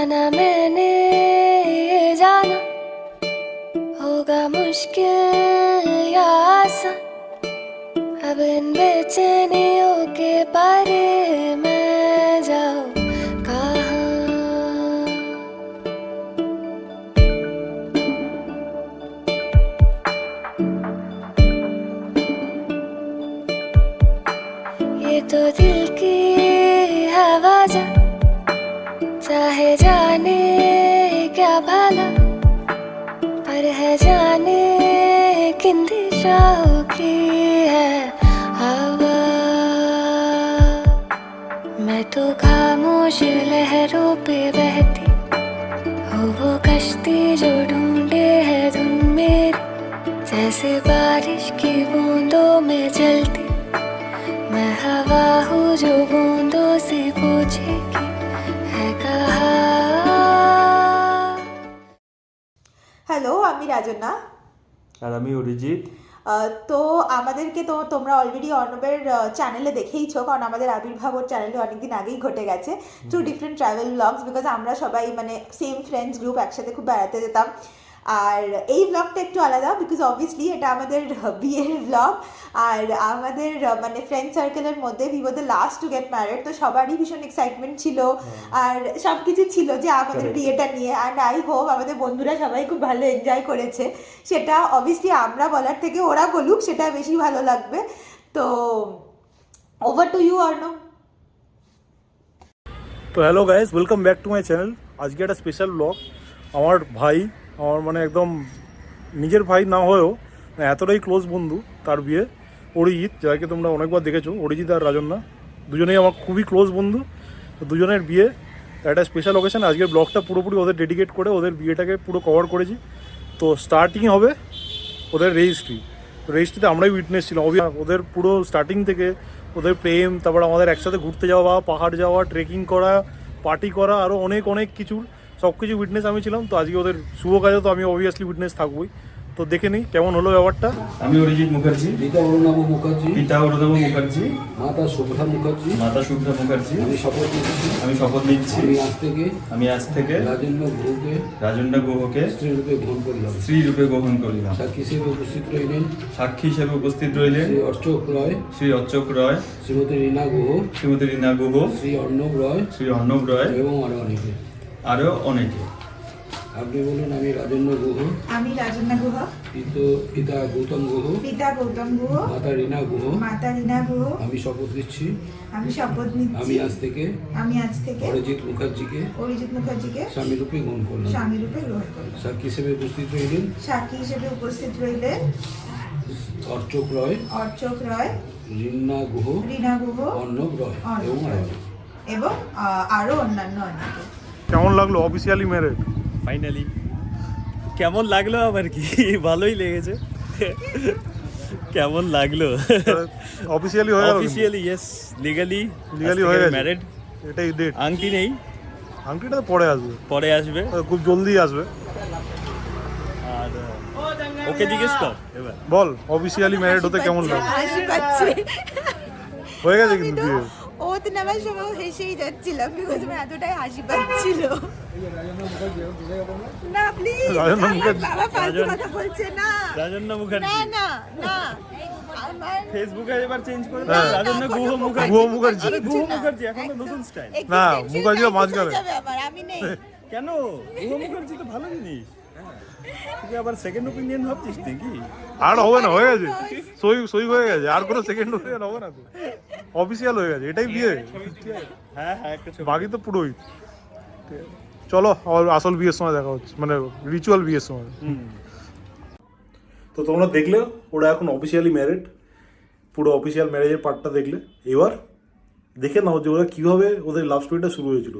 ना मैंने ये जाना होगा मुश्किल या आसान, अब इन बेचैनियों के पारे मैं जाऊं कहाँ। ये तो दिल की हवा जा चाहे जाने क्या भला, पर है जाने किन दिशाओं की है हवा। मैं तो खामोश लहरों पे बहती हूँ, वो कश्ती जो ढूंढे है धुन मेरी, जैसे बारिश की बूंदों में चलती मैं हवा हूँ जो बूंदों से पूछेगी है कहाँ। হ্যালো, আমি রাজন্না আর আমি অরিজিৎ। তো আমাদেরকে তো তোমরা অলরেডি অর্ণবের চ্যানেলে দেখেইছো, কারণ আমাদের আবির্ভাব ওর চ্যানেলে অনেকদিন আগেই ঘটে গেছে through different travel blogs, because আমরা সবাই মানে সেম ফ্রেন্ডস গ্রুপ একসাথে খুব বেড়াতে যেতাম। আর এই ব্লগটা একটু আলাদা বিকজ অবভিয়াসলি এটা আমাদের বিয়ের ব্লগ, আর আমাদের মানে ফ্রেন্ড সার্কেলের মধ্যে we were the last to get married, তো সবারই ভীষণ এক্সাইটমেন্ট ছিল আর সব কিছু ছিল যে আমাদের বিয়েটা নিয়ে। অ্যান্ড আই হোপ আমাদের বন্ধুরা সবাই খুব ভালো এনজয় করেছে, সেটা অবভিয়াসলি আমরা বলার থেকে ওরা বলুক সেটা বেশি ভালো লাগবে। তো ওভার টু ইউ অর্ণব। তো hello guys, welcome back to my channel. আজকে একটা স্পেশাল ব্লগ। আমার ভাই, আমার মানে একদম নিজের ভাই না হয়েও এতটাই ক্লোজ বন্ধু, তার বিয়ে। অরিজিৎ, যাকে তোমরা অনেকবার দেখেছো, অরিজিৎ আর রাজন্না দুজনেই আমার খুবই ক্লোজ বন্ধু। তো দুজনের বিয়ে একটা স্পেশাল অকেশন। আজকের ব্লগটা পুরোপুরি ওদের ডেডিকেট করে ওদের বিয়েটাকে পুরো কভার করেছি। তো স্টার্টিং হবে ওদের রেজিস্ট্রিতে আমরাই উইটনেস ছিলাম। ওদের পুরো স্টার্টিং থেকে ওদের প্রেম, তারপর আমাদের একসাথে ঘুরতে যাওয়া, পাহাড় যাওয়া, ট্রেকিং করা, পার্টি করা, আরও অনেক অনেক কিছুর সব কিছু উইটনেস আমি ছিলাম। তো আজকে ওদের শুভ কাজে তো আমি অবভিয়াসলি উইটনেস থাকবোই। তো দেখে নিই কেমন হলো ব্যাপারটা। আমি অরিজিৎ মুখার্জি, পিতা অরুণাভ মুখার্জি, পিতা অরুণাভ মুখার্জি, মাতা শুভ্রা মুখার্জি, মাতা শুভ্রা মুখার্জি। আমি শপথ নিচ্ছি আমি আজ থেকে রাজন্না গুহকে স্ত্রী রূপে গ্রহণ করলাম। সাক্ষী হিসেবে উপস্থিত রইলেন শ্রী অর্চক রয়, শ্রীমতী রীনা গুহ, শ্রী অর্ণব রয় এবং আরো অনেকে। আপনি বলুন। আমি রাজন্না গুহ, পিতা গৌতম গুহ, মাতা রীনা গুহ। আমি শপথ নিচ্ছি। আমি আজ থেকে অরিজিৎ মুখার্জিকে স্বামী রূপে গ্রহণ করলাম। সাক্ষী হিসেবে উপস্থিত রইলেন অর্চক রয়, রীনা গুহ, অর্ণব রয় এবং আরো অন্যান্য অনেকে। কেমন লাগলো অফিসিয়ালি ম্যারেড? ফাইনালি কেমন লাগলো? আবার কি ভালোই লেগেছে। কেমন লাগলো? অফিসিয়ালি হয়ে গেল। অফিসিয়ালি ইয়েস, লিগালি হয়ে গেছে ম্যারিড। এটাই ডেট। আংটি নেই, আংটিটা তো পরে আসবে, খুব জলদি আসবে। আর ওকে জিজ্ঞেস কর এবার, বল অফিসিয়ালি ম্যারিড হতে কেমন লাগলো? হাসি পাচ্ছে। হয়ে গেছে কিন্তু বিয়ে। ও তো নামার সময় হেসেই যাচ্ছিলাম বিকজ আমার এতটাই হাসি পাচ্ছিল। না প্লিজ, রাজন্না মুখার্জি, বাবা ফালতু কথা বলছে না। রাজন্না মুখার্জি না আমার ফেসবুকে এবার চেঞ্জ করে হ্যাঁ। দাও, রাজন্না গুহ মুখার্জি। গুহ মুখার্জি। আরে গুহ মুখার্জি এখন তো নতুন স্টাইল। না, মুখার্জিও মাঝখানে। আমি নেই কেন? গুহ মুখার্জি তো ভালো জিনিস। তুই আবার সেকেন্ড ওপিনিয়ন ভাবছিস নাকি? আর হবে না, হয়ে গেছে, সই হয়ে গেছে, আর কোনো সেকেন্ড ওপিনিয়ন হবে না। তো অফিসিয়াল হয়ে গেছে, এটাই বিয়ে। হ্যাঁ একটা ছবি। বাকি তো পুরোই। চলো আবার আসল বিয়ের সময় দেখা হচ্ছে, মানে রিচুয়াল বিয়ের সময়। তো তোমরা দেখলে ওরা এখন অফিসিয়ালি ম্যারিড, পুরো অফিসিয়াল ম্যারেজের পার্টটা দেখলে। এবার দেখে নাও যে ওরা কীভাবে ওদের লাভ স্টোরিটা শুরু হয়েছিল।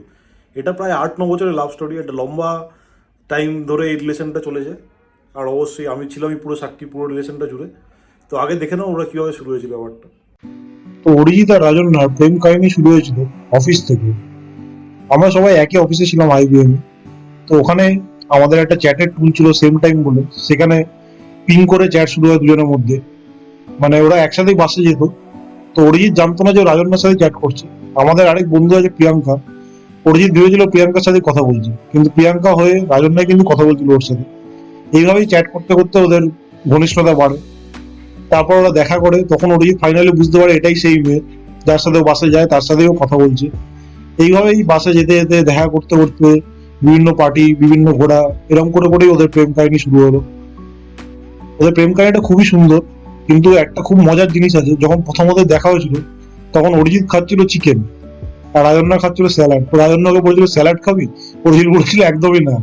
এটা প্রায় 8-9 বছরের লাভ স্টোরি, একটা লম্বা টাইম ধরে এই রিলেশনটা চলেছে। আর অবশ্যই আমি ছিলাম পুরো সাক্ষী পুরো রিলেশনটা জুড়ে। তো আগে দেখে নাও ওরা কীভাবে শুরু হয়েছিল ব্যাপারটা। তো অরিজিৎ আর রাজন্নার প্রেম কাহিনী শুরু হয়েছিল অফিস থেকে। আমরা সবাই একই অফিসে ছিলাম, IBM। তো ওখানে আমাদের একটা চ্যাটের টুল ছিল সেম টাইম বলে, সেখানে পিং করে চ্যাট শুরু হয় দুজনের মধ্যে। মানে ওরা একসাথেই বাসে যেত। তো অরিজিৎ জানতো না যে রাজন্নার সাথে চ্যাট করছে। আমাদের আরেক বন্ধু আছে প্রিয়াঙ্কা, অরিজিৎ ভেবেছিল প্রিয়াঙ্কার সাথে কথা বলছে, কিন্তু প্রিয়াঙ্কা হয়ে রাজন্যায় কিন্তু কথা বলছিল ওর সাথে। এইভাবেই চ্যাট করতে করতে ওদের ঘনিষ্ঠতা বাড়ে। তারপর ওরা দেখা করে, তখন অরিজিৎ ফাইনালি বুঝতে পারে এটাই সেই মেয়ে যার সাথে ও বাসে যায়, তার সাথেও কথা বলছে। এইভাবেই বাসে যেতে যেতে দেখা করতে করতে বিভিন্ন পার্টি, বিভিন্ন ঘোড়া, এরকম করে করেই ওদের প্রেম কাহিনী শুরু হলো। ওদের প্রেম কাহিনীটা খুবই সুন্দর, কিন্তু একটা খুব মজার জিনিস আছে, যখন প্রথম ওদের দেখা হয়েছিল তখন অরিজিৎ খাচ্ছিল চিকেন আর রাজন্যা খাচ্ছিল স্যালাড। তো রাজন্যাকে বলেছিল স্যালাড খাবি, অরিজিৎ বলেছিল একদমই না।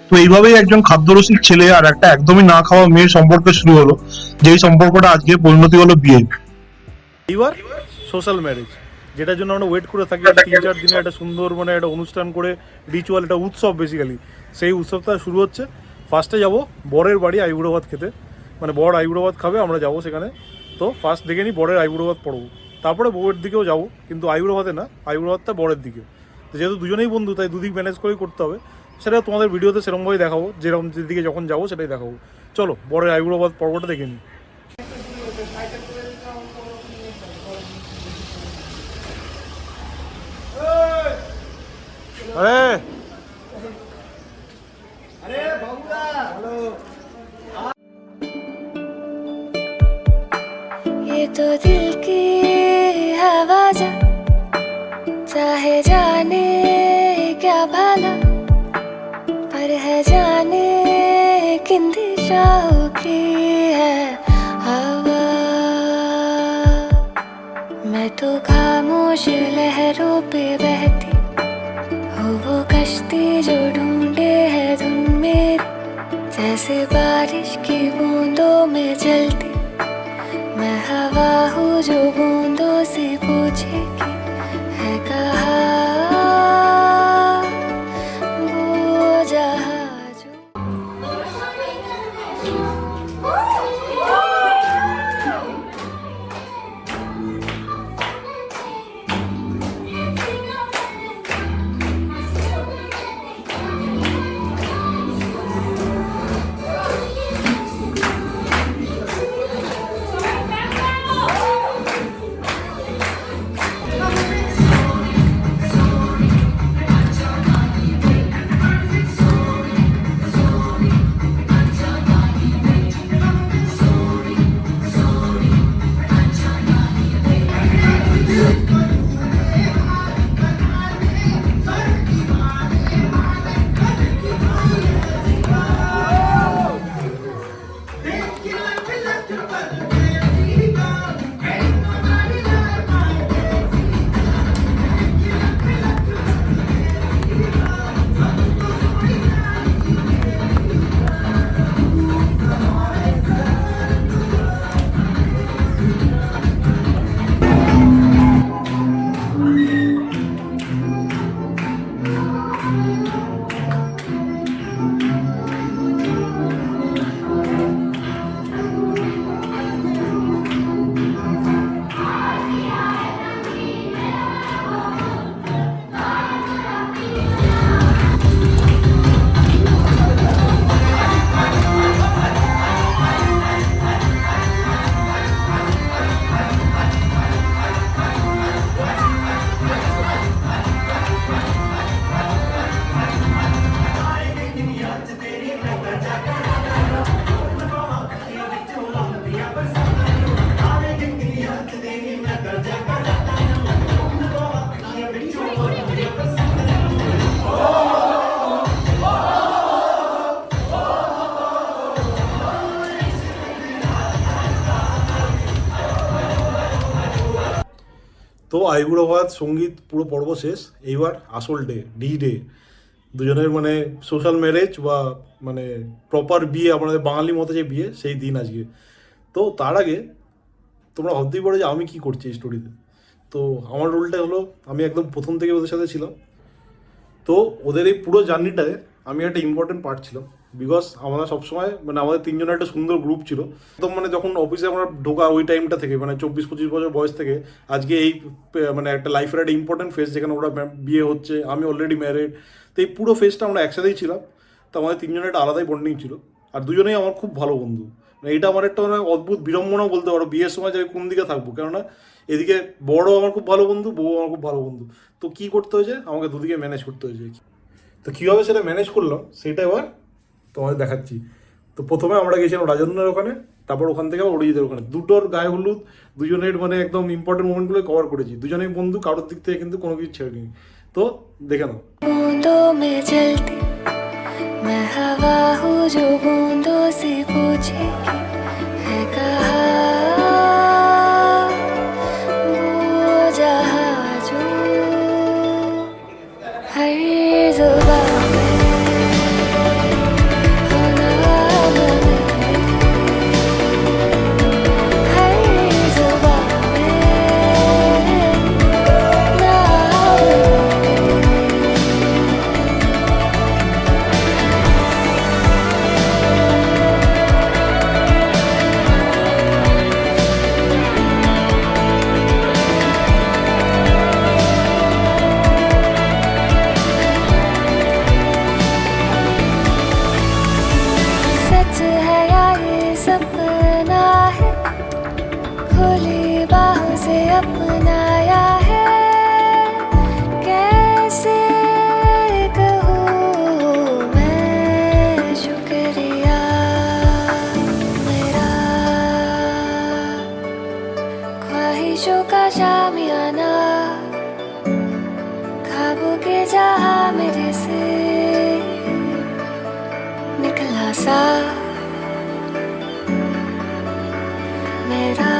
তো এইভাবেই একজন খাদ্যরসিক ছেলে আর একটা একদমই না খাওয়া মেয়ের সম্পর্ক শুরু হলো, যেই সম্পর্কটা আজকে পরিণতি হলো বিয়ে। এইবার সোশ্যাল ম্যারেজ, যেটার জন্য আমরা ওয়েট করে থাকি 3-4 দিনে একটা সুন্দর মানে একটা অনুষ্ঠান করে, রিচুয়াল, একটা উৎসব বেসিক্যালি। সেই উৎসবটা শুরু হচ্ছে। ফার্স্টে যাব বরের বাড়ি আইবুড়ো ভাত খেতে, মানে বর আইবুড়ো ভাত খাবে, আমরা যাবো সেখানে। তো ফার্স্ট দেখে নিই বরের আইবুড়ো ভাত পড়বো, তারপরে বউয়ের দিকেও যাবো, কিন্তু আইবুড়ো ভাতে না, আইবুড়ো ভাতটা বরের দিকে। তো যেহেতু দুজনেই বন্ধু, তাই দুদিক ম্যানেজ করেই করতে হবে। সেটা তোমাদের ভিডিওতে সেরকমভাবেই দেখাবো, যেরকম যেদিকে যখন যাবো সেটাই দেখাবো। চলো বরের আইবুড়ো ভাত পর্বটা দেখে নিই। ये तो दिल की हवा जा चाहे जाने क्या भला, पर है जाने किन दिशाओं की है हवा। मैं तो खामोश लहरों पे बहती हूँ, वो कश्ती जो ढूंढे है धुन मेरी, जैसे बारिश की बूंदों में चलती मैं हवा हूँ जो बूंदों से पूछेगी है कहाँ वो जहाँ जो। তো আইবুড়ো ভাত সঙ্গীত পুরো পর্ব শেষ। এইবার আসল ডি ডে, দুজনের মানে সোশ্যাল ম্যারেজ বা মানে প্রপার বিয়ে, আমাদের বাঙালি মতো যে বিয়ে, সেই দিন আজকে। তো তার আগে তোমরা ভাবতেই পারো যে আমি কি করছি এই স্টোরিতে। তো আমার রোলটা হলো, আমি একদম প্রথম থেকে ওদের সাথে ছিলাম। তো ওদের এই পুরো জার্নিটায় আমি একটা ইম্পর্টেন্ট পার্ট ছিলাম, বিকজ আমরা সবসময় মানে আমাদের তিনজনের একটা সুন্দর গ্রুপ ছিল। তো মানে যখন অফিসে আমরা ঢোকা ওই টাইমটা থেকে, মানে 24-25 বছর বয়স থেকে আজকে এই মানে একটা লাইফের একটা ইম্পর্টেন্ট ফেজ, যেখানে ওরা বিয়ে হচ্ছে, আমি অলরেডি ম্যারিড। তো এই পুরো ফেজটা আমরা একসাথেই ছিলাম। তো আমাদের তিনজনের একটা আলাদাই বন্ডিং ছিল, আর দুজনেই আমার খুব ভালো বন্ধু। এইটা আমার একটা মানে অদ্ভুত বিড়ম্বনা বলতে পারো, বিয়ের সময় যে কোন দিকে থাকবো। কেননা এদিকে বড় আমার খুব ভালো বন্ধু, বউ আমার খুব ভালো বন্ধু, তো কি করতে হয়েছে, আমাকে দুদিকে ম্যানেজ করতে হয়েছে। তো কীভাবে সেটা ম্যানেজ করলাম সেটা এবার তোমাদের দেখাচ্ছি। তো প্রথমে আমরা গেছিলাম রাজন্যার ওখানে, তারপর ওখান থেকে অরিজিতের ওখানে। দুটোর গায়ে হলুদ দুজনের মানে একদম ইম্পর্টেন্ট মোমেন্টগুলো কভার করেছি। দুজনেই বন্ধু, কারোর দিক থেকে কিন্তু কোনো কিছু ছেড়ে নিই। তো দেখে নাও। बूंदों में जलती मैं हवा हूँ जो बूंदों से पूछेगी है कहाँ वो जहाँ जो हर जुबान में हो नाम मेरे, हर जुबान में नाम सच है या ये सपना है, खुली बाहों से अपनाया है, कैसे कहूँ मैं शुक्रिया मेरा, ख्वाहिशों का शामियाना ख्वाबों के जहाँ मेरे से निकला सा मेरा,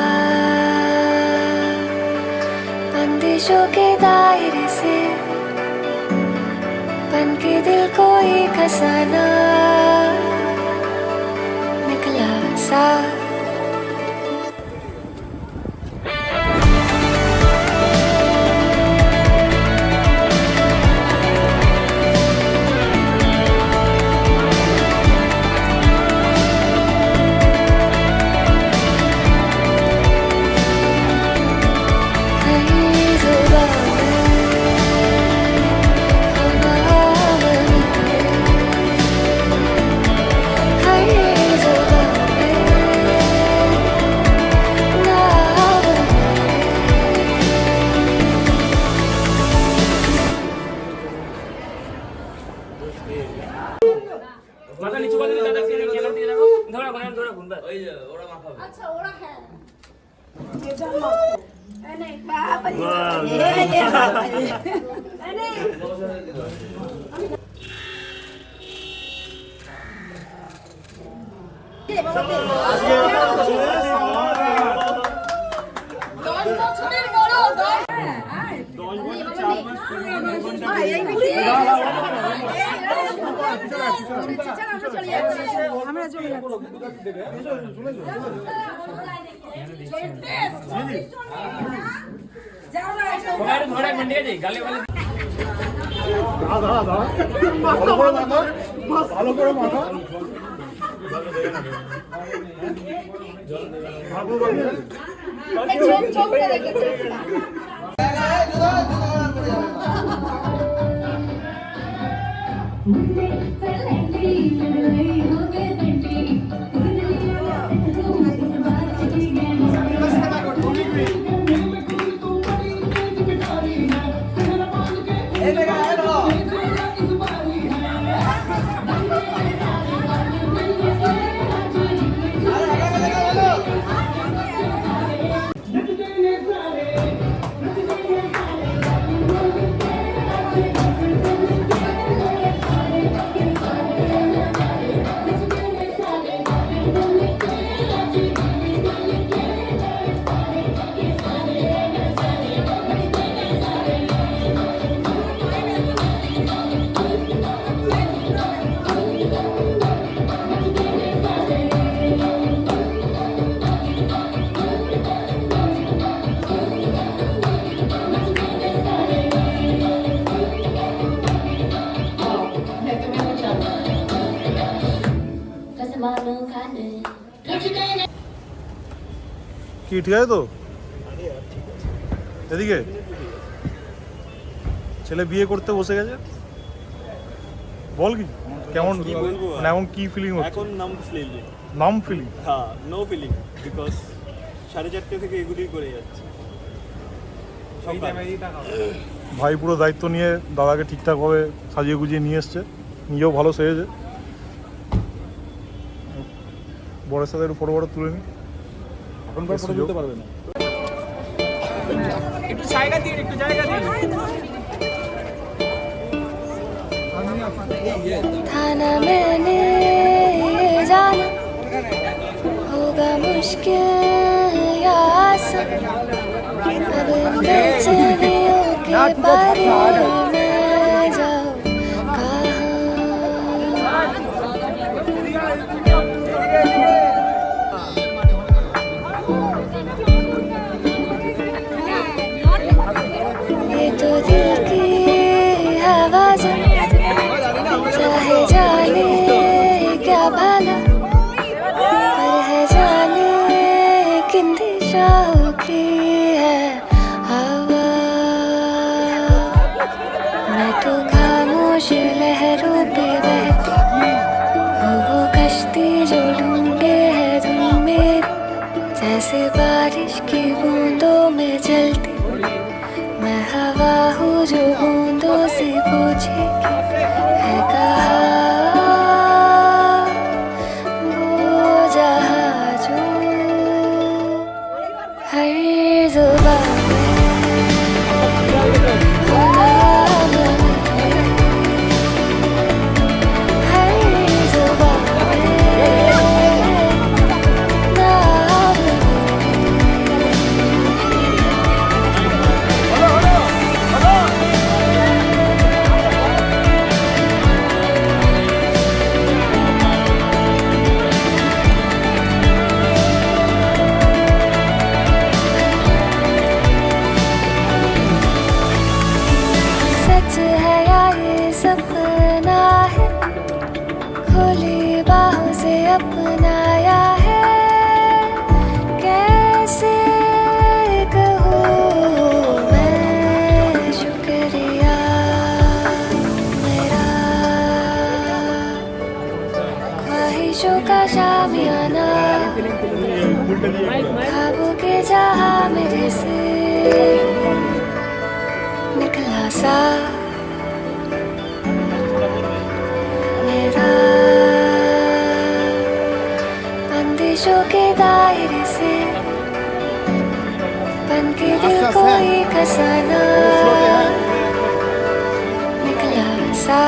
बंदिशों के दायरे से बन के दिल को एक खजाना निकला सा। মাথা নিচু করে দাদা ফিরে ক্যামেরা দিয়ে দেখো, ধরো ধরো ঘুরবে ওই যে ওরা মাখাবে। আচ্ছা ওরা হ্যাঁ আমরা চলে যাচ্ছি গালে গালে ভালো করে মাথা কি ঠিক আছে তো? এদিকে ছেলে বিয়ে করতে বসে গেছে, বল কি কেমন, মানে এখন কি ফিলিং হচ্ছে? এখন নাম নাম ফিলিং। হ্যাঁ, নো ফিলিং, বিকজ 4:30 থেকে এগুলি করে যাচ্ছে। ভাই পুরো দায়িত্ব নিয়ে দাদাকে ঠিকঠাকভাবে সাজিয়ে গুজিয়ে নিয়ে এসছে, নিজেও ভালো সেজেছে। বড়ের সাথে একটু ফটো তুলে নিই। এখনকার ফটো তুলতে পারবে না। একটু জায়গা দিন, একটু জায়গা দিন। था ना मैंने ये जाना होगा मुश्किल या आसान, अब इन बेचैनियों के पारे मैं जाऊं कहाँ। ये तो दिल की आवाज़ चाहे जाने क्या भला, पर है जाने किन दिशाओं की है हवा। मैं तो खामोश लहरों पे बहती हूँ, वो कश्ती जो ढूंढे है तुम मेरी, जैसे बारिश की बूंदों में चलती मैं हवा हूँ जो बूंदों से पूछेगी है कहाँ वो जहाजों। हर जुबां में हो नाम मेरे, हर जुबां में नाम सच है या ये सपना है, खुली बाहों से अपनाया है, कैसे कहूँ मैं शुक्रिया मेरा। ख्वाहिशों का शामियाना ख्वाबों के जहां मेरे से निकला सा मेरा, बंदिशों के दायरे से बन के दिल को एक खजाना निकला सा।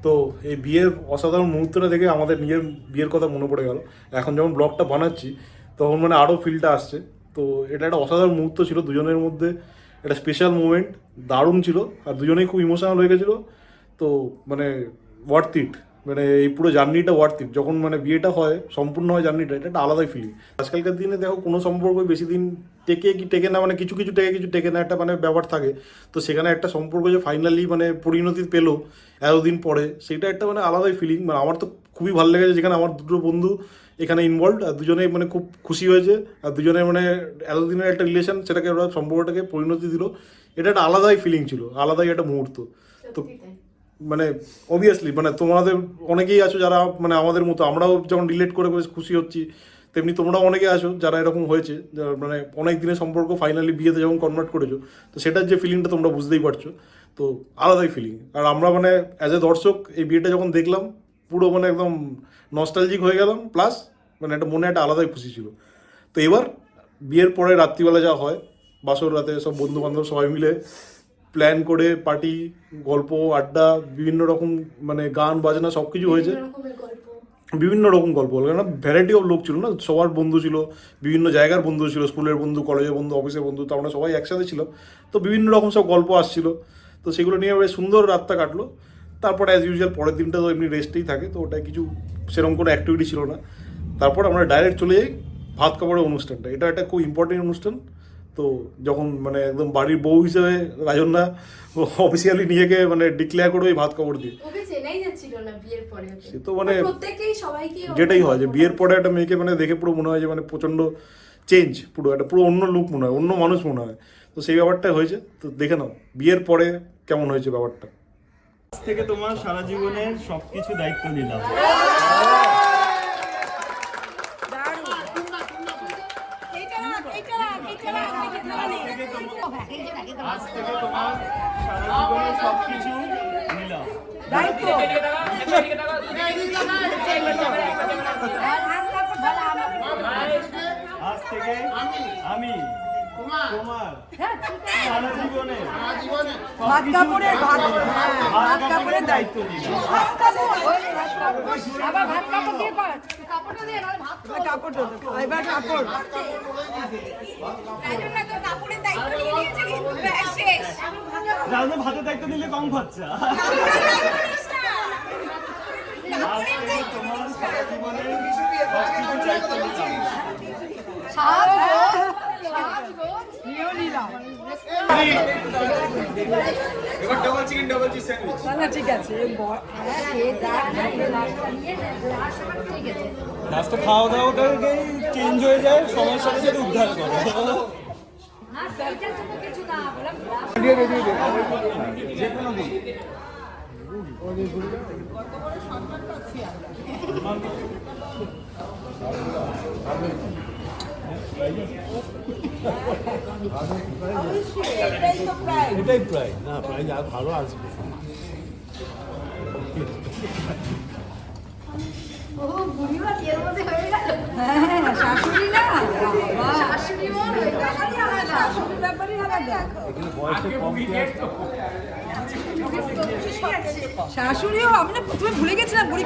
তো এই বিয়ের অসাধারণ মুহূর্তটা দেখে আমাদের নিজের বিয়ের কথা মনে পড়ে গেল। এখন যখন ব্লগটা বানাচ্ছি তখন মানে আরও ফিলটা আসছে। তো এটা একটা অসাধারণ মুহূর্ত ছিল দুজনের মধ্যে, একটা স্পেশাল মুমেন্ট, দারুণ ছিল আর দুজনেই খুব ইমোশনাল হয়ে গেছিলো। তো মানে ওয়ার্থ ইট, মানে এই পুরো জার্নিটা ওয়ার্থ ইট। যখন মানে বিয়েটা হয়, সম্পূর্ণ হয় জার্নিটা, এটা একটা আলাদাই ফিলিং। আজকালকার দিনে দেখো কোনো সম্পর্ক বেশি দিন টেকে কি টেকে না, মানে কিছু কিছু টেকে কিছু টেকে না, একটা মানে ব্যাপার থাকে। তো সেখানে একটা সম্পর্ক যে ফাইনালি মানে পরিণতি পেলো এতদিন পরে, সেটা একটা মানে আলাদাই ফিলিং। মানে আমার তো খুবই ভালো লেগেছে, যেখানে আমার দুটো বন্ধু এখানে ইনভলভ আর দুজনেই মানে খুব খুশি হয়েছে। আর দুজনে মানে এতদিনের একটা রিলেশন, সেটাকে ওরা সম্পর্কটাকে পরিণতি দিল। এটা একটা আলাদাই ফিলিং ছিল, আলাদাই একটা মুহূর্ত। তো মানে অবভিয়াসলি মানে তোমাদের অনেকেই আছো যারা মানে আমাদের মতো, আমরাও যখন রিলেট করে খুশি হচ্ছি, তেমনি তোমরাও অনেকে আছো যারা এরকম হয়েছে, মানে অনেক দিনের সম্পর্ক ফাইনালি বিয়েতে যখন কনভার্ট করেছো, তো সেটার যে ফিলিংটা তোমরা বুঝতেই পারছো। তো আলাদাই ফিলিং। আর আমরা মানে অ্যাজ এ দর্শক এই বিয়েটা যখন দেখলাম, পুরো মানে একদম নস্টালজিক হয়ে গেলাম, প্লাস মানে একটা মনে একটা আলাদাই খুশি ছিল। তো এবার বিয়ের পরে রাত্রিবেলা যা হয়, বাসর রাতে সব বন্ধু বান্ধব সবাই মিলে প্ল্যান করে পার্টি, গল্প, আড্ডা, বিভিন্ন রকম মানে গান বাজনা সব কিছু হয়েছে। বিভিন্ন রকম গল্প হলো, কেন ভ্যারাইটি অফ লোক ছিল না, সবার বন্ধু ছিল, বিভিন্ন জায়গার বন্ধু ছিল, স্কুলের বন্ধু, কলেজের বন্ধু, অফিসের বন্ধু, তো আমরা সবাই একসাথে ছিলাম। তো বিভিন্ন রকম সব গল্প আসছিল, তো সেগুলো নিয়ে বেশ সুন্দর রাতটা কাটলো। তারপরে অ্যাজ ইউজুয়াল পরের দিনটা তো এমনি রেস্টেই থাকে, তো ওটাই কিছু সেরকম কোনো অ্যাক্টিভিটি ছিল না। তারপর আমরা ডাইরেক্ট চলে যাই ভাত কাপড়ের অনুষ্ঠানটা। এটা একটা খুব ইম্পর্টেন্ট অনুষ্ঠান। তো যখন মানে একদম বাড়ির বউ হিসেবে রাজনদা অফিসিয়ালি নিজেকে মানে ডিক্লেয়ার করবে এই ভাত কাপড় দিয়ে, ওকে চেনাই যাচ্ছিল না বিয়ের পরে। সে তো মানে প্রত্যেককেই সবাইকে যেটাই হয় যে বিয়ের পরে একটা মেয়েকে মানে দেখে পুরো মনে হয় যে মানে প্রচণ্ড চেঞ্জ, পুরো একটা পুরো অন্য লুক মনে হয়, অন্য মানুষ মনে হয়। তো সেই ব্যাপারটাই হয়েছে। তো দেখে নাও বিয়ের পরে কেমন হয়েছে ব্যাপারটা। আজ থেকে তোমার সারা জীবনের সবকিছু দায়িত্ব নিলাম। আজ থেকে তোমার সারা জীবনের সবকিছু নিলাম। আজ থেকে আমি তোমার সারা জীবনে ভাত কাপড়ের দায়িত্ব নিলাম। ভাতের দায়িত্ব নিলে কম খরচা। তোমার সারা জীবনের সবকিছু দায়িত্ব নিলাম। এবার double chicken double cheese sandwich. ঠিক আছে। লাস্টে খাওয়া দাওয়াটাকেই চেঞ্জ হয়ে যায়, সময়ের সাথে সাথে উদ্ধার করে। এটাই প্রায় না, প্রায় যা ভালো আসবে। শাশুড়ি না শাশুড়ির ব্যাপারই আলাদা। শাশুড়িও আমি না প্রথমে ভুলে গেছিলাম বুড়ি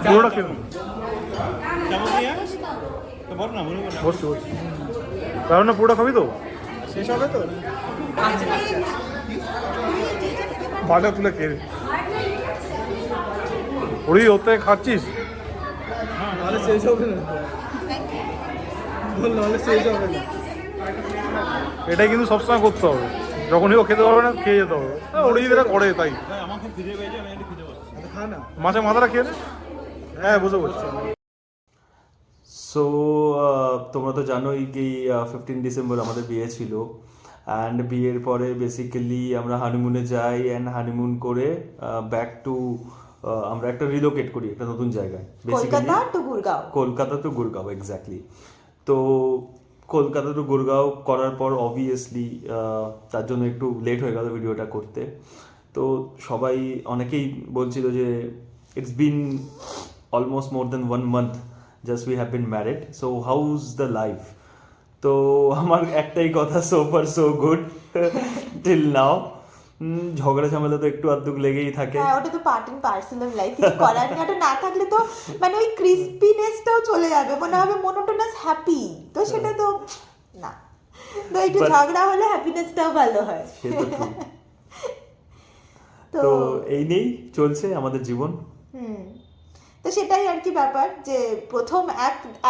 পুরোটা কেমন বল না, মনে করো বসছি কারণ না পুরোটা খাবি তো শেষ হবে তো। বাটা তুলে খেয়ে ওরই ওর থেকে খাচ্ছিস, তাহলে শেষ হবে না, নাহলে শেষ হবে না। এটাই কিন্তু সবসময় করতে হবে, যখনই ও খেতে পারবে না খেয়ে যেতে হবে। ওরই যেটা করে তাই। আমার খুব খিদে পেয়েছে, আমি একটু খিদে পাচ্ছি, খা না। মাছে মাথাটা খেয়ে নে। হ্যাঁ বুঝতে পারছি। সো তোমরা তো জানোই কি 15 ডিসেম্বর আমাদের বিয়ে ছিল, অ্যান্ড বিয়ের পরে বেসিক্যালি আমরা হানিমুনে যাই, অ্যান্ড হানিমুন করে ব্যাক টু আমরা একটা রিলোকেট করি একটা নতুন জায়গায়, কলকাতা টু গুরগাঁও এক্স্যাক্টলি। তো কলকাতা টু গুরগাঁও করার পর অবভিয়াসলি তার জন্য একটু লেট হয়ে গেল ভিডিওটা করতে। তো সবাই অনেকেই বলছিল যে it's been almost more than 1 month just we have been married, so how's the life? তো আমার একটাই কথা, so far so good till now. ঝগড়া ঝামেলা তো একটু আধটু লেগেই থাকে। হ্যাঁ, ওটা তো part and parcel of life, কিছু করার নেই। ওটা না থাকলে তো মানে ওই ক্রিস্পিনেসটাও চলে যাবে, মনে হবে মোনোটোনাস হ্যাপি, তো সেটা তো না। তো একটু ঝগড়া হলে হ্যাপিনেসটাও ভালো হয়। তো এই নেই চলছে আমাদের জীবন। তো সেটাই আর কি ব্যাপার, যে প্রথম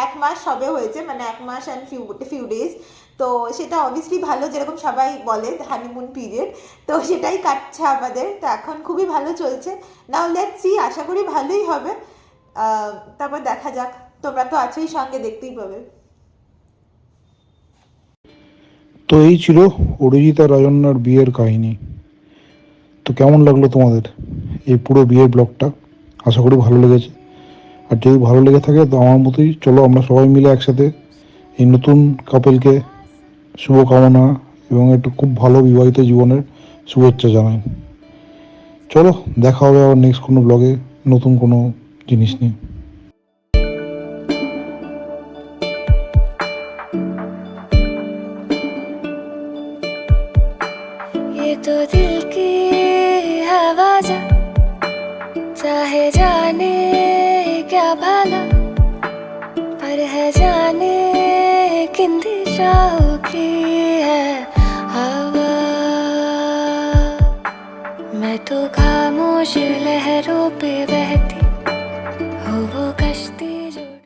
এক মাস সবে হয়েছে, মানে 1 মাস অ্যান্ড ফিউ ডেজ। তো সেটা অবভিয়াসলি ভালো, যেরকম সবাই বলে হানিমুন পিরিয়ড, তো সেটাই কাটছে আমাদের। তো এখন খুবই ভালো চলছে। নাও লেটস সি, আশা করি ভালোই হবে। তারপর দেখা যাক, তোমরা তো আছোই সঙ্গে, দেখতেই পাবে। তো এই ছিল অরিজিৎ আর রাজন্যার বিয়ের কাহিনী। তো কেমন লাগলো তোমাদের এই পুরো বিয়ের ব্লগটা? আশা করি ভালো লেগেছে। আর যদি ভালো লেগে থাকে তো আমার মতোই চলো আমরা সবাই মিলে একসাথে এই নতুন কাপেলকে শুভকামনা এবং একটু খুব ভালো বিবাহিত জীবনের শুভেচ্ছা জানাই। চলো দেখা হবে আবার নেক্সট কোনো ব্লগে নতুন কোনো জিনিস নিয়ে। ये तो दिल की आवाज़ चाहे जाने उखड़ी है हवा, मैं तो खामोश लहरों पे बहती